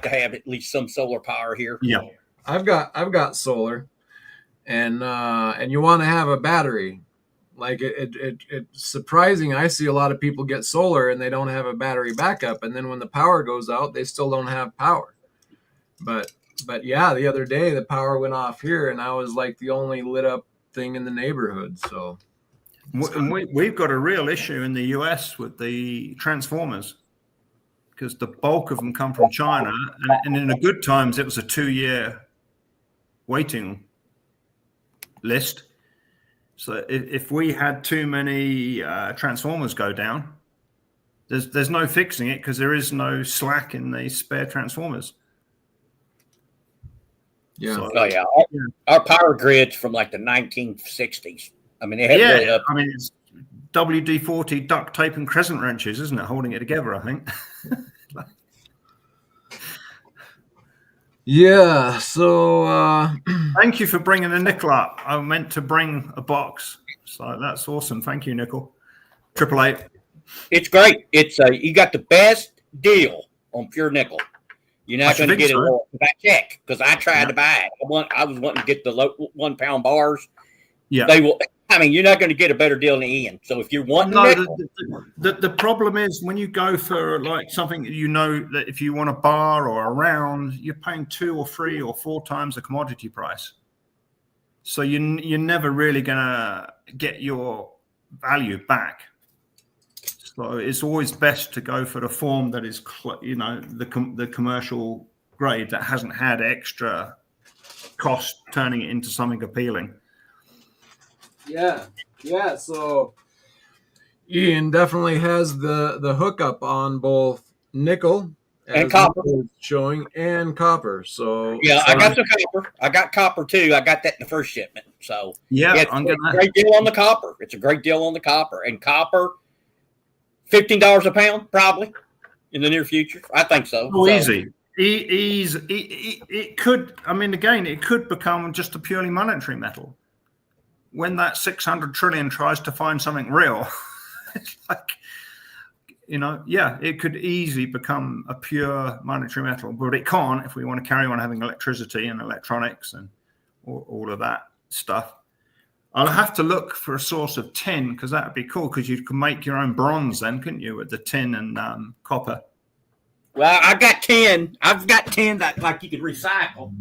to have at least some solar power here. Yeah. I've got solar, and you want to have a battery. Like it's surprising. I see a lot of people get solar and they don't have a battery backup. And then when the power goes out, they still don't have power. But yeah, the other day the power went off here and I was like the only lit up thing in the neighborhood. So we've got a real issue in the US with the transformers because the bulk of them come from China. And in the good times, it was a 2-year waiting list. So if we had too many transformers go down, there's no fixing it because there is no slack in the spare transformers. Yeah. So, Oh yeah, yeah. our power grid's from like the 1960s. I mean, they had really up. I mean, it's WD-40 duct tape and crescent wrenches, isn't it, holding it together? I think. Yeah. So Thank you for bringing the nickel up. I meant to bring a box, so that's awesome. Thank you, nickel. 888. It's great. It's you got the best deal on pure nickel. You're not going to get it lower. I check because I tried to buy it. I was wanting to get the 1 pound bars. Yeah, they will. I mean, you're not going to get a better deal than Ian. So if you're wanting nickel, the problem is when you go for like something that you know that if you want a bar or a round, you're paying 2 or 3 or 4 times the commodity price. So you're never really going to get your value back. So it's always best to go for the form that is, the commercial grade that hasn't had extra cost turning it into something appealing. Yeah. So Ian definitely has the hookup on both nickel and copper showing and copper. So yeah, I got the copper. I got copper too. I got that in the first shipment. So it's a great deal on the copper. It's a great deal on the copper and copper. $15 a pound, probably in the near future. I think so. Oh, easy. It could. I mean, again, it could become just a purely monetary metal. When that 600 trillion tries to find something real, it's like, it could easily become a pure monetary metal, but it can't if we want to carry on having electricity and electronics and all of that stuff. I'll have to look for a source of tin because that would be cool because you can make your own bronze then, couldn't you, with the tin and copper? Well, I got tin. I've got tin that like you could recycle.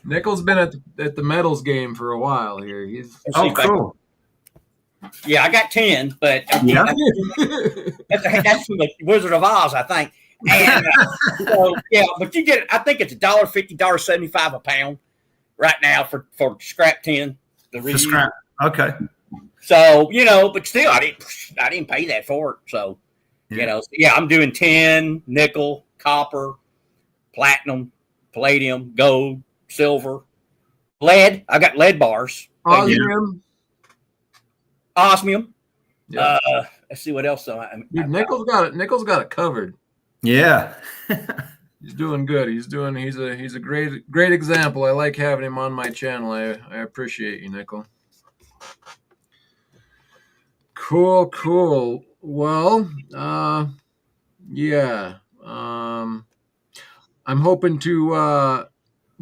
Nickel's been at the metals game for a while here. Cool. Yeah, I got 10, but that's from the Wizard of Oz, I think. And but you get, I think it's $1.50, $1.75 a pound right now for scrap tin. For scrap, okay. So but still, I didn't pay that for it. So I'm doing tin, nickel, copper, platinum, palladium, gold, silver, lead. I got lead bars. Osmium. Yeah. Let's see what else. Nickel's got it covered. Yeah. He's doing good. He's a great example. I like having him on my channel. I appreciate you, Nickel. Cool. Well, I'm hoping to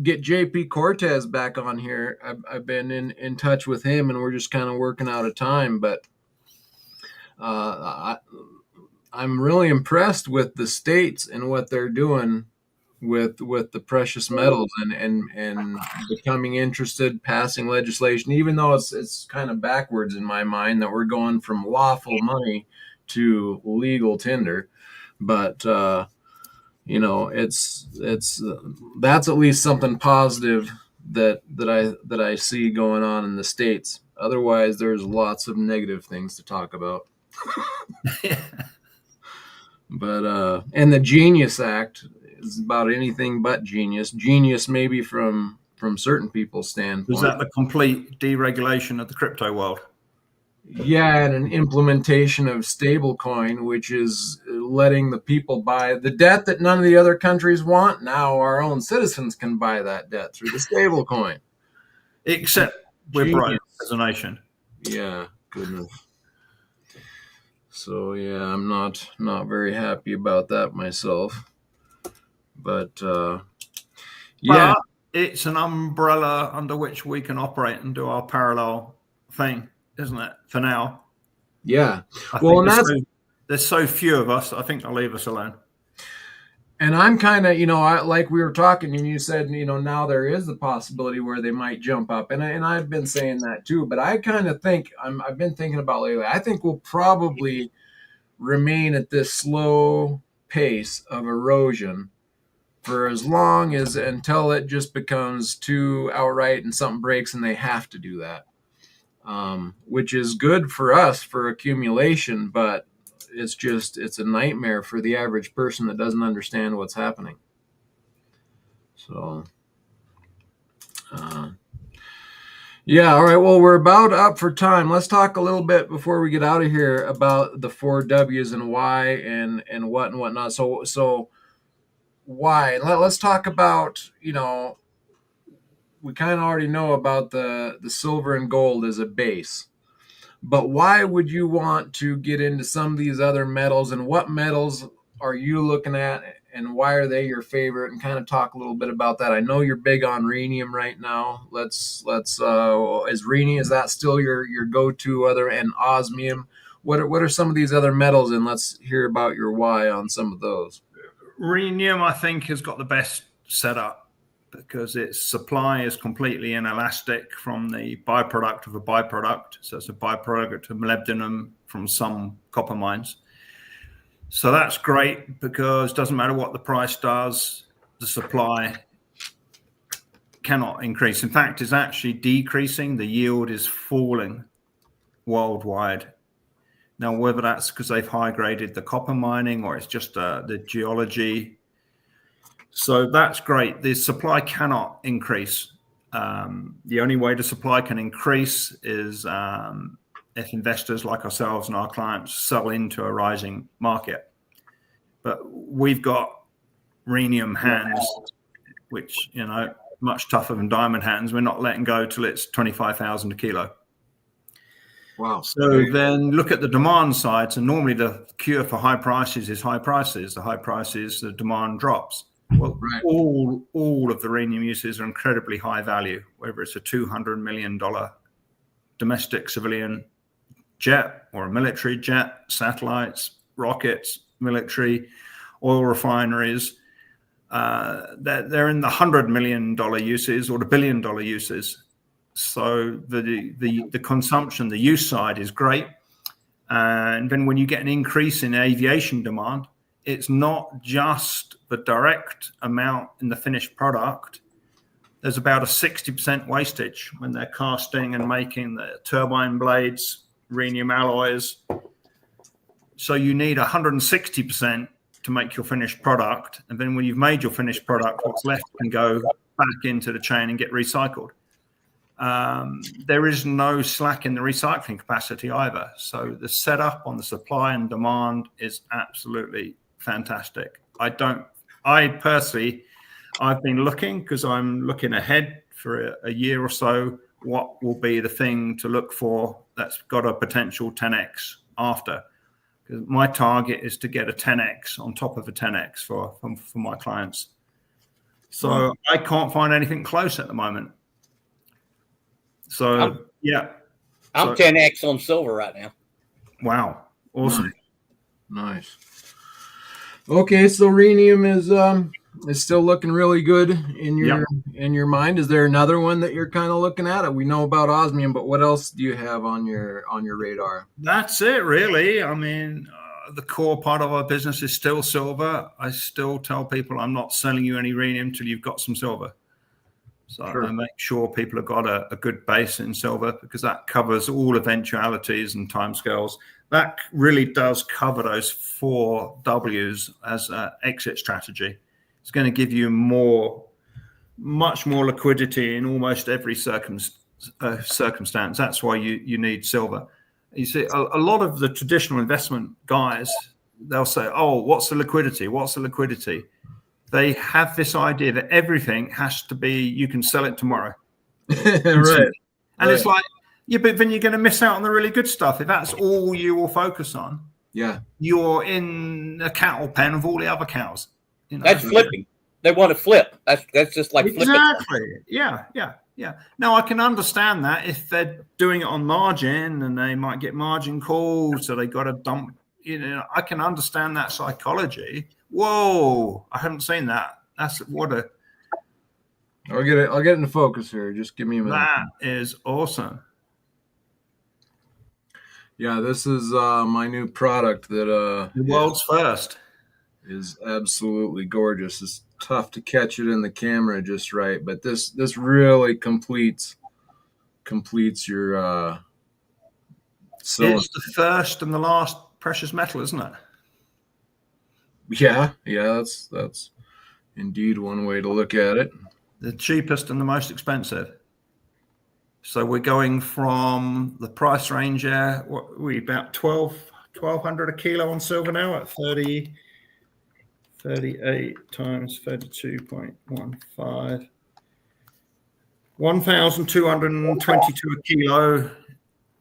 get JP Cortez back on here. I've been in touch with him, and we're just kind of working out a time. But I'm really impressed with the states and what they're doing with the precious metals and becoming interested, passing legislation, even though it's kind of backwards in my mind that we're going from lawful money to legal tender. But it's that's at least something positive that I see going on in the states. Otherwise, there's lots of negative things to talk about. But and the Genius Act is about anything but genius. Genius maybe from certain people's standpoint. Is that the complete deregulation of the crypto world? Yeah, and an implementation of stablecoin, which is letting the people buy the debt that none of the other countries want. Now our own citizens can buy that debt through the stablecoin. Except we're broke as a nation. Yeah, goodness. So yeah, I'm not very happy about that myself. But but it's an umbrella under which we can operate and do our parallel thing, isn't it? For now. Yeah. Well, and there's so few of us. I think they'll leave us alone. And I'm kind of, like we were talking, and you said, now there is the possibility where they might jump up, and I've been saying that too. But I kind of think I've been thinking about lately. I think we'll probably remain at this slow pace of erosion for as long as until it just becomes too outright and something breaks and they have to do that, which is good for us for accumulation, but it's a nightmare for the average person that doesn't understand what's happening. So, yeah, all right. Well, we're about up for time. Let's talk a little bit before we get out of here about the 4 W's and why and what and whatnot. So why? Let's talk about, we kind of already know about the silver and gold as a base. But why would you want to get into some of these other metals, and what metals are you looking at, and why are they your favorite? And kind of talk a little bit about that. I know you're big on rhenium right now. Is rhenium, is that still your go-to other, and osmium? What are some of these other metals, and let's hear about your why on some of those. Rhenium, I think, has got the best setup because its supply is completely inelastic from the byproduct of a byproduct. So it's a byproduct of molybdenum from some copper mines. So that's great because it doesn't matter what the price does, the supply cannot increase. In fact, it's actually decreasing. The yield is falling worldwide. Now, whether that's because they've high graded the copper mining or it's just the geology. So that's great. The supply cannot increase. The only way the supply can increase is if investors like ourselves and our clients sell into a rising market. But we've got rhenium hands, which, much tougher than diamond hands. We're not letting go till it's 25,000 a kilo. Wow. So then look at the demand side. So normally the cure for high prices is high prices. The high prices, the demand drops. Well, right. all of the rhenium uses are incredibly high value, whether it's a $200 million domestic civilian jet or a military jet, satellites, rockets, military, oil refineries. They're in the $100 million uses or the $1 billion uses. So the consumption, the use side is great. And then when you get an increase in aviation demand, it's not just the direct amount in the finished product. There's about a 60% wastage when they're casting and making the turbine blades, rhenium alloys. So you need 160% to make your finished product. And then when you've made your finished product, what's left can go back into the chain and get recycled. There is no slack in the recycling capacity either. So the setup on the supply and demand is absolutely fantastic. I've been looking because I'm looking ahead for a year or so, what will be the thing to look for that's got a potential 10x after. Because my target is to get a 10x on top of a 10x for my clients. So I can't find anything close at the moment. So I'm 10x on silver right now. Wow, awesome, nice. Okay, so rhenium is still looking really good in your mind. Is there another one that you're kind of looking at? We know about osmium, but what else do you have on your radar? That's it, really. I mean, the core part of our business is still silver. I still tell people I'm not selling you any rhenium till you've got some silver. So sure. I make sure people have got a good base in silver because that covers all eventualities and timescales. That really does cover those 4 W's as an exit strategy. It's going to give you much more liquidity in almost every circumstance. That's why you need silver. You see, a lot of the traditional investment guys, they'll say, oh, what's the liquidity? What's the liquidity? They have this idea that everything has to be, you can sell it tomorrow. Right. And it's like, yeah, but then you're going to miss out on the really good stuff. If that's all you will focus on, you're in a cattle pen of all the other cows. That's flipping. They want to flip. That's just like flipping. Exactly. Yeah. Now, I can understand that if they're doing it on margin and they might get margin calls, so they got to dump. I can understand that psychology. Whoa, I haven't seen that. I'll get it into focus here. Just give me a minute. That is awesome. Yeah, this is my new product that the world's first is absolutely gorgeous. It's tough to catch it in the camera just right, but this really completes your cylinder. It's the first and the last precious metal, isn't it? Yeah, that's indeed one way to look at it. The cheapest and the most expensive. So we're going from the price range there. What we about 1,200 a kilo on silver now at 38 times 32.15. 1,222 a kilo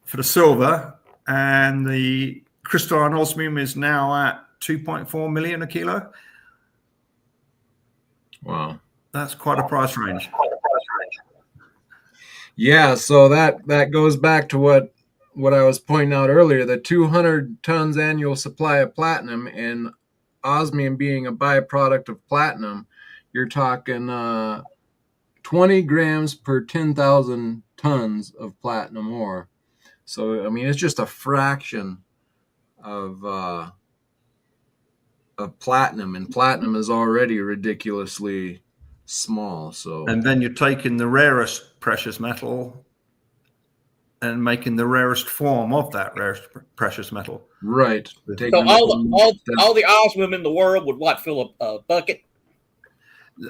for the silver, and the crystalline osmium is now at 2.4 million a kilo. Wow. That's quite a price range. Yeah, so that goes back to what I was pointing out earlier, the 200 tons annual supply of platinum, and osmium being a byproduct of platinum, you're talking 20 grams per 10,000 tons of platinum ore. So, I mean, it's just a fraction of platinum, and platinum is already ridiculously small. So, And then you're taking the rarest precious metal and making the rarest form of that rarest precious metal. right. So all the osmium in the world would what, fill a bucket?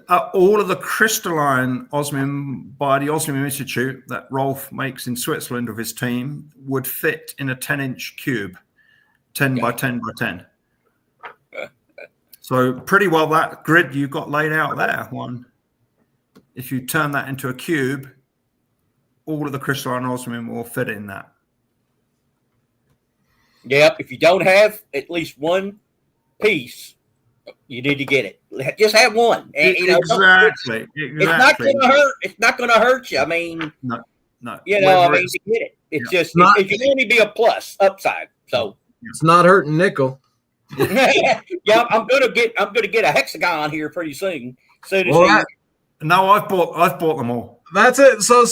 All of the crystalline osmium by the Osmium Institute that Rolf makes in Switzerland with his team would fit in a 10-inch cube, 10 by 10 by 10. So pretty well that grid you got laid out there, one. If you turn that into a cube, all of the crystalline osmium will fit in that. Yep. If you don't have at least one piece, you need to get it. Just have one. And, Exactly. It's not going to hurt. It's not going to hurt you. I mean, no. To get it. It's just it can only be a plus upside. So it's not hurting nickel. Yeah, I'm gonna get a hexagon here pretty soon. No, I've bought them all. That's it. So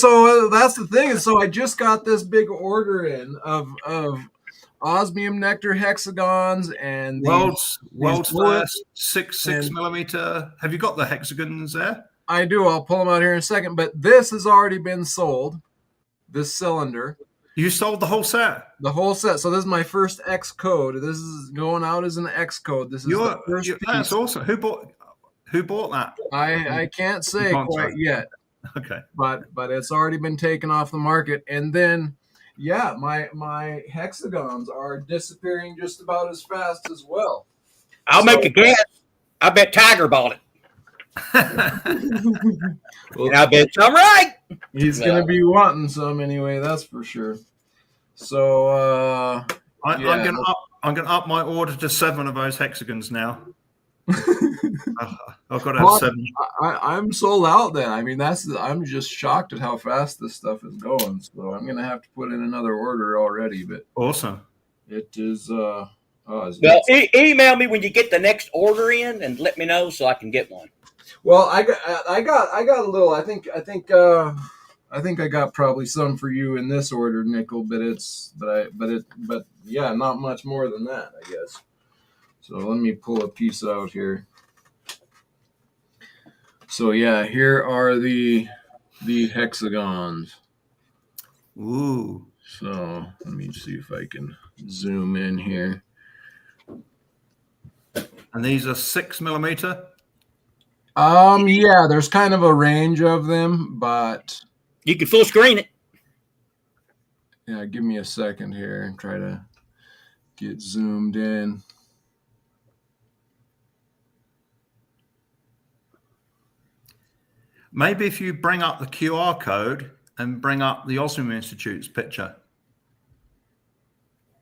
that's the thing. So I just got this big order in of osmium nectar hexagons and world's first 6 millimeter. Have you got the hexagons there? I do. I'll pull them out here in a second. But this has already been sold. This cylinder. You sold the whole set. The whole set. So this is my first X code. This is going out as an X code. This is the first piece. That's awesome. Who bought that? I can't say quite yet. Okay. But it's already been taken off the market. And then my hexagons are disappearing just about as fast as well. I'll make a guess. I bet Tiger bought it. Well, and I bet I'm right. He's gonna be wanting some anyway, that's for sure. So I'm gonna up my order to 7 of those hexagons now. I've got to have 7. I'm sold out then. I mean, I'm just shocked at how fast this stuff is going. So I'm gonna have to put in another order already. But awesome. It is. Email me when you get the next order in and let me know so I can get one. Well, I got a little. I think I got probably some for you in this order, Nickel. But yeah, not much more than that, I guess. So let me pull a piece out here. So yeah, here are the hexagons. Ooh. So let me see if I can zoom in here. And these are 6 millimeter. Yeah, there's kind of a range of them, but you can full screen it. Yeah, give me a second here and try to get zoomed in. Maybe if you bring up the QR code and bring up the Osmium Institute's picture.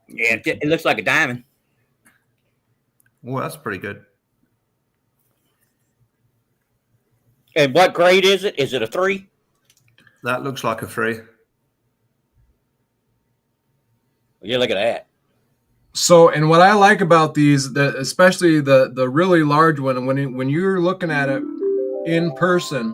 Yeah, it looks like a diamond. Well, that's pretty good. And what grade is it? Is it a 3? That looks like a 3. Yeah, look at that. So, and what I like about these, especially the really large one, when you're looking at it in person,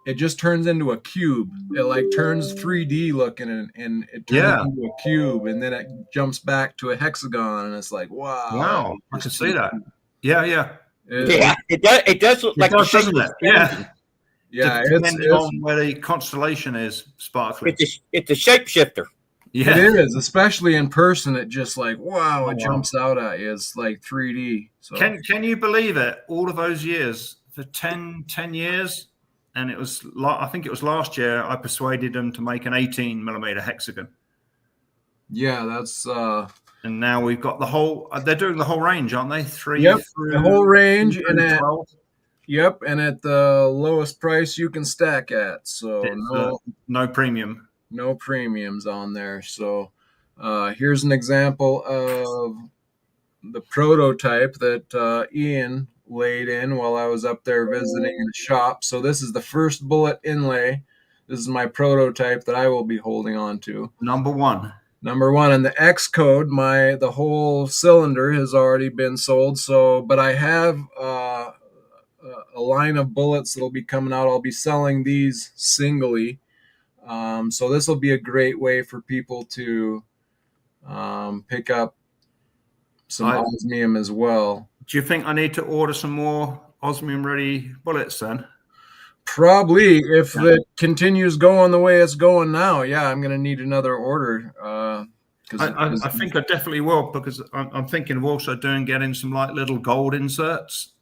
it just turns into a cube. It like turns 3D looking and it turns into a cube, and then it jumps back to a hexagon, and it's like, wow. I can see that. Yeah. It does look like does, doesn't it? Yeah. Yeah, depending on where the constellation is sparkling. It's a shapeshifter. Yeah, it is, especially in person. It just like it jumps out at you. It's like 3D. So can you believe it? All of those years for 10 years. And it was, I think it was last year, I persuaded them to make an 18 millimeter hexagon. Yeah, that's and now we've got the whole. They're doing the whole range, aren't they? the whole range, and at 12. and at the lowest price you can stack at. So no premium, no premiums on there. So here's an example of the prototype that Ian laid in while I was up there visiting the shop. So this is the first bullet inlay. This is my prototype that I will be holding on to. Number one. And the X code, the whole cylinder has already been sold. So, but I have a line of bullets that'll be coming out. I'll be selling these singly. So this will be a great way for people to pick up some osmium as well. Do you think I need to order some more osmium ready bullets then? Probably, if it continues going the way it's going now. Yeah, I'm going to need another order. I think I definitely will, because I'm thinking of also getting some like little gold inserts.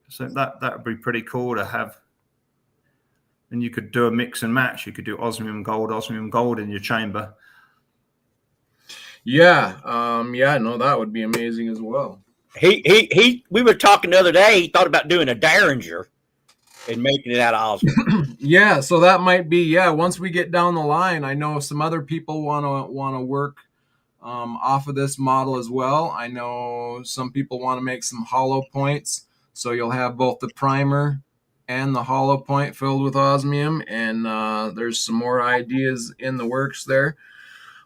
So that would be pretty cool to have. And you could do a mix and match. You could do osmium gold in your chamber. Yeah, no, that would be amazing as well. We were talking the other day. He thought about doing a Derringer and making it out of osmium. Yeah, so that might be, once we get down the line. I know some other people want to work off of this model as well. I know some people want to make some hollow points, so you'll have both the primer and the hollow point filled with osmium, and there's some more ideas in the works there.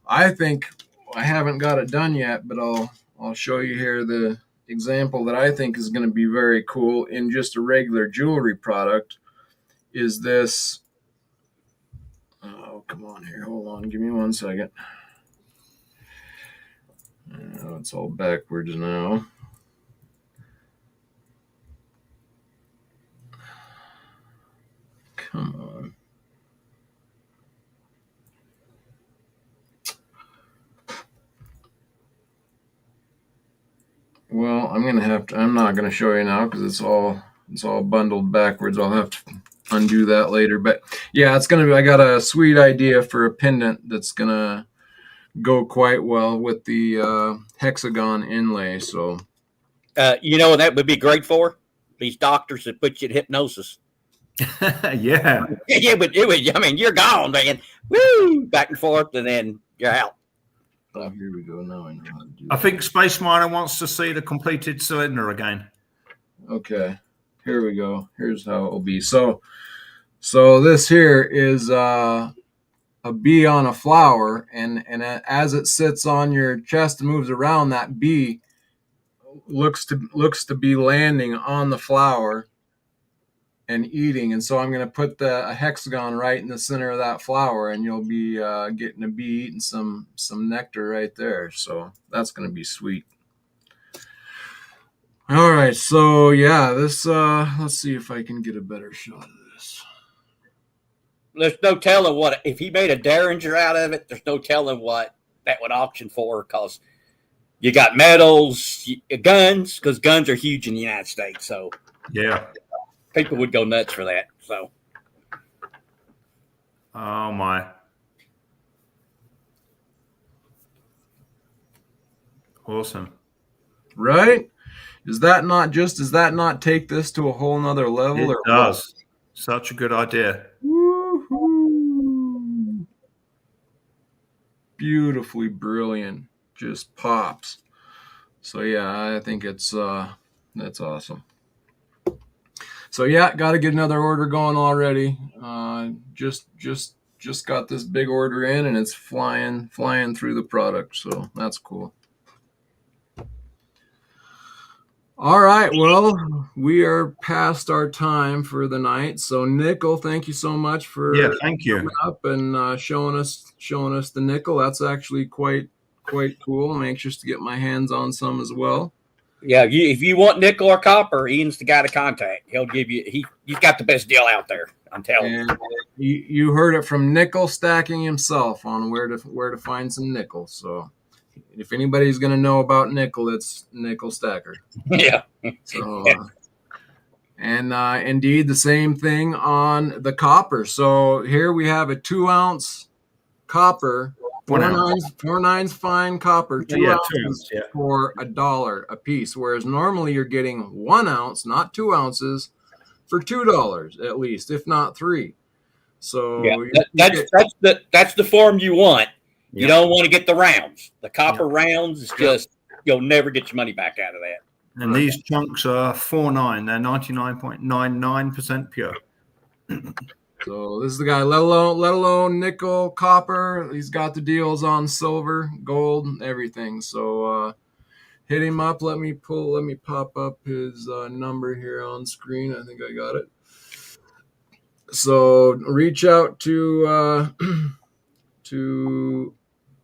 I think I haven't got it done yet, but I'll show you here the example that I think is going to be very cool in just a regular jewelry product. Is this? Oh, come on here. Hold on. Give me 1 second. It's all backwards now. Come on. Well, I'm not going to show you now because it's all bundled backwards. I'll have to undo that later. But yeah, I got a sweet idea for a pendant that's going to go quite well with the hexagon inlay. So, that would be great for these doctors that put you in hypnosis. Yeah. it would. I mean, you're gone, man. Woo, back and forth, and then you're out. Oh, here we go. Now I know how to do I think Space Miner wants to see the completed cylinder again. Okay, here we go. Here's how it will be. So this here is a bee on a flower, and as it sits on your chest and moves around, that bee looks to be landing on the flower and eating. And so I'm going to put a hexagon right in the center of that flower, and you'll be getting a bee eating some nectar right there. So that's going to be sweet. All right, so yeah, this let's see if I can get a better shot of this. There's no telling if he made a Derringer out of it. There's no telling what that would auction for, because you got medals, guns, because guns are huge in the United States. So yeah, people would go nuts for that. So, oh my, awesome, right? Does that not take this to a whole nother level? It does. What? Such a good idea. Woo-hoo. Beautifully brilliant. Just pops. So yeah, I think that's awesome. So yeah, got to get another order going already. Just got this big order in, and it's flying through the product. So that's cool. All right, well, we are past our time for the night. So nickel, thank you so much for thank you coming up and showing us the nickel. That's actually quite cool. I'm anxious to get my hands on some as well. Yeah, if you want nickel or copper, Ian's the guy to contact. He'll give you. He's got the best deal out there. I'm telling you. You heard it from Nickel Stacking himself on where to find some nickel. So if anybody's going to know about nickel, it's Nickel Stacker. Yeah. So And indeed, the same thing on the copper. So here we have a 2-ounce copper, 4 nines fine copper, 2 ounces for $1 a piece. Whereas normally you're getting 1 ounce, not 2 ounces, for $2 at least, if not $3. So that's the form you want. You don't want to get the rounds. The copper rounds is just you'll never get your money back out of that. And these chunks are 4.9. They're 99.99% pure. So this is the guy. Let alone nickel, copper. He's got the deals on silver, gold, everything. So hit him up. Let me pop up his number here on screen. I think I got it. So reach out to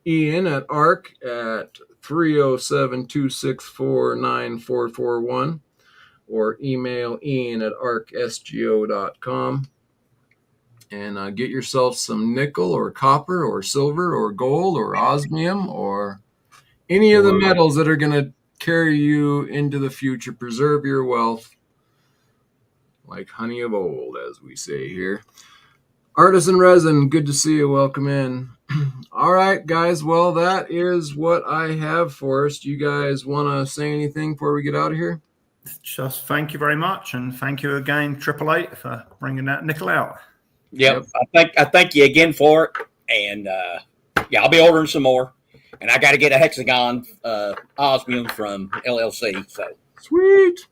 Ian at ARK at 307-264-9441 or email Ian at ARK S.G.O.com and get yourself some nickel or copper or silver or gold or osmium or any of the metals that are going to carry you into the future, preserve your wealth like honey of old, as we say here. Artisan Resin, good to see you. Welcome in. All right, guys. Well, that is what I have for us. Do you guys want to say anything before we get out of here? Just thank you very much, and thank you again, 888, for bringing that nickel out. Yep. I thank you again for it, and I'll be ordering some more, and I got to get a hexagon osmium from LLC. So sweet.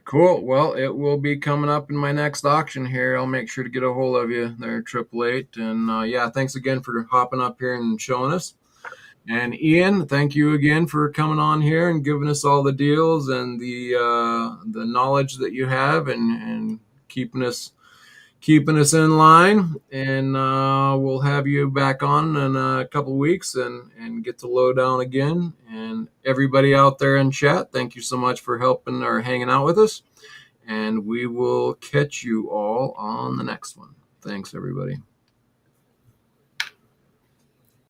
Cool. Well, it will be coming up in my next auction here. I'll make sure to get a hold of you there, 888. And thanks again for hopping up here and showing us. And Ian, thank you again for coming on here and giving us all the deals and the knowledge that you have and keeping us in line. And we'll have you back on in a couple of weeks and get the lowdown again. And everybody out there in chat, thank you so much for helping or hanging out with us. And we will catch you all on the next one. Thanks, everybody.